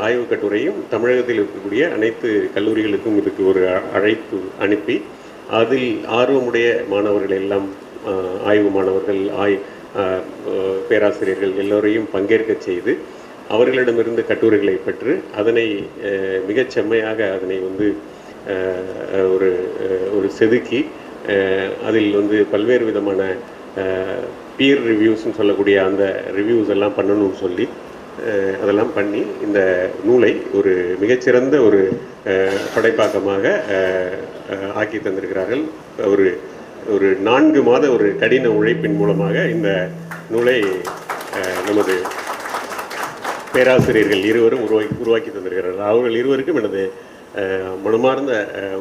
ஆய்வுக் கட்டுரையும் தமிழகத்தில் இருக்கக்கூடிய அனைத்து கல்லூரிகளுக்கும் இதுக்கு ஒரு அழைப்பு அனுப்பி அதில் ஆர்வமுடைய மாணவர்கள் எல்லாம் ஆய்வு மாணவர்கள் பேராசிரியர்கள் எல்லோரையும் பங்கேற்க செய்து அவர்களிடமிருந்து கட்டுரைகளை பெற்று அதனை மிகச் செம்மையாக அதனை வந்து ஒரு ஒரு செதுக்கி அதில் வந்து பல்வேறு விதமான பீர் ரிவ்யூஸ்ன்னு சொல்லக்கூடிய அந்த ரிவ்யூஸ் எல்லாம் பண்ணணும்னு சொல்லி அதெல்லாம் பண்ணி இந்த நூலை ஒரு மிகச்சிறந்த ஒரு படைப்பாக்கமாக ஆக்கி தந்திருக்கிறார்கள். ஒரு ஒரு 4 மாத ஒரு கடின உழைப்பின் மூலமாக இந்த நூலை நமது பேராசிரியர்கள் இருவரும் உருவாக்கி தந்திருக்கிறார்கள். அவர்கள் இருவருக்கும் எனது மனமார்ந்த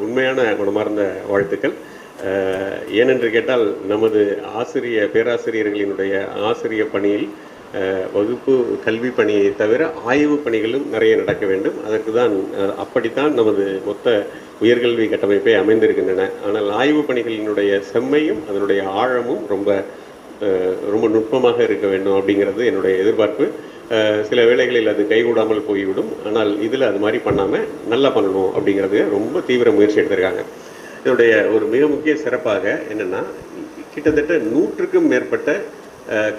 உண்மையான மனமார்ந்த வாழ்த்துக்கள். ஏனென்று கேட்டால் நமது பேராசிரியர்களினுடைய ஆசிரிய பணியில் வகுப்பு கல்வி பணியை தவிர ஆய்வு பணிகளும் நிறைய நடக்க வேண்டும். அதற்கு தான் அப்படித்தான் நமது மொத்த உயர்கல்வி கட்டமைப்பை அமைந்திருக்கின்றன. ஆனால் ஆய்வு பணிகளினுடைய செம்மையும் அதனுடைய ஆழமும் ரொம்ப ரொம்ப நுட்பமாக இருக்க வேண்டும் அப்படிங்கிறது என்னுடைய எதிர்பார்ப்பு. சில வேளைகளில் அது கைகூடாமல் போய்விடும். ஆனால் இதில் அது மாதிரி பண்ணாமல் நல்லா பண்ணணும் அப்படிங்கிறது ரொம்ப தீவிர முயற்சி எடுத்திருக்காங்க. இதனுடைய ஒரு மிக முக்கிய சிறப்பாக என்னென்னா, கிட்டத்தட்ட 100க்கும் மேற்பட்ட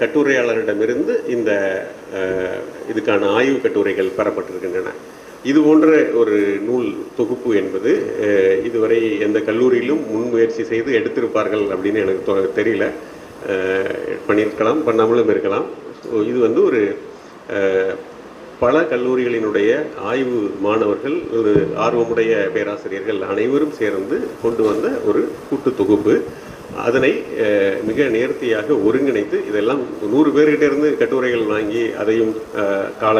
கட்டுரையாளரிடமிருந்து இந்த இதுக்கான ஆய்வு கட்டுரைகள் பெறப்பட்டிருக்கின்றன. இது போன்ற ஒரு நூல் தொகுப்பு என்பது இதுவரை எந்த கல்லூரியிலும் முன்முயற்சி செய்து எடுத்திருப்பார்கள் அப்படின்னு எனக்கு தெரியல. பண்ணியிருக்கலாம், பண்ணாமலும் இருக்கலாம். ஸோ இது வந்து ஒரு பல கல்லூரிகளினுடைய ஆய்வு மாணவர்கள், ஒரு ஆர்வமுடைய பேராசிரியர்கள் அனைவரும் சேர்ந்து கொண்டு வந்த ஒரு கூட்டு தொகுப்பு. அதனை மிக நேர்த்தியாக ஒருங்கிணைத்து இதெல்லாம் 100 பேர்கிட்ட இருந்து கட்டுரைகள் வாங்கி அதையும் கால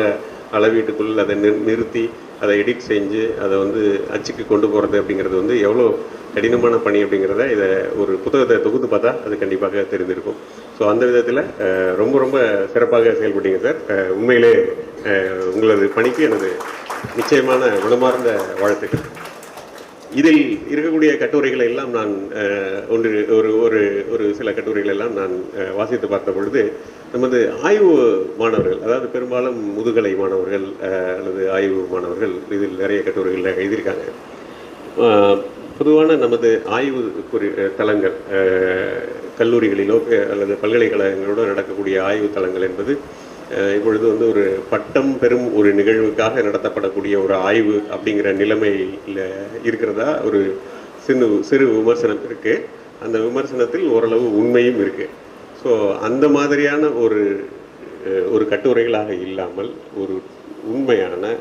அளவீட்டுக்குள் அதை நிறுத்தி அதை எடிட் செஞ்சு அதை வந்து அச்சுக்கு கொண்டு போகிறது அப்படிங்கிறது வந்து எவ்வளோ கடினமான பணி அப்படிங்கிறத இதை ஒரு புத்தகத்தை தொகுத்து பார்த்தா அது கண்டிப்பாக தெரிந்திருக்கும். ஸோ அந்த விதத்தில் ரொம்ப ரொம்ப சிறப்பாக செயல்பட்டீங்க சார். உண்மையிலே உங்களது பணிக்கு எனது நிச்சயமான மனமார்ந்த வாழ்த்துக்கள். இதில் இருக்கக்கூடிய கட்டுரைகளை எல்லாம் நான் ஒரு சில கட்டுரைகள் எல்லாம் நான் வாசித்து பார்த்த பொழுது நமது ஆய்வு மாணவர்கள், அதாவது பெரும்பாலும் முதுகலை மாணவர்கள் அல்லது ஆய்வு மாணவர்கள் இதில் நிறைய கட்டுரைகள் எழுதியிருக்காங்க. பொதுவான நமது ஆய்வு தளங்கள் கல்லூரிகளிலோ அல்லது பல்கலைக்கழகங்களோடு நடக்கக்கூடிய ஆய்வு தளங்கள் என்பது இப்பொழுது வந்து ஒரு பட்டம் பெறும் ஒரு நிகழ்வுக்காக நடத்தப்படக்கூடிய ஒரு ஆய்வு அப்படிங்கிற நிலைமையில் இருக்கிறதா ஒரு சிறு விமர்சனம் இருக்குது. அந்த விமர்சனத்தில் ஓரளவு உண்மையும் இருக்குது. ஸோ அந்த மாதிரியான ஒரு கட்டுரைகளாக இல்லாமல் ஒரு உண்மையான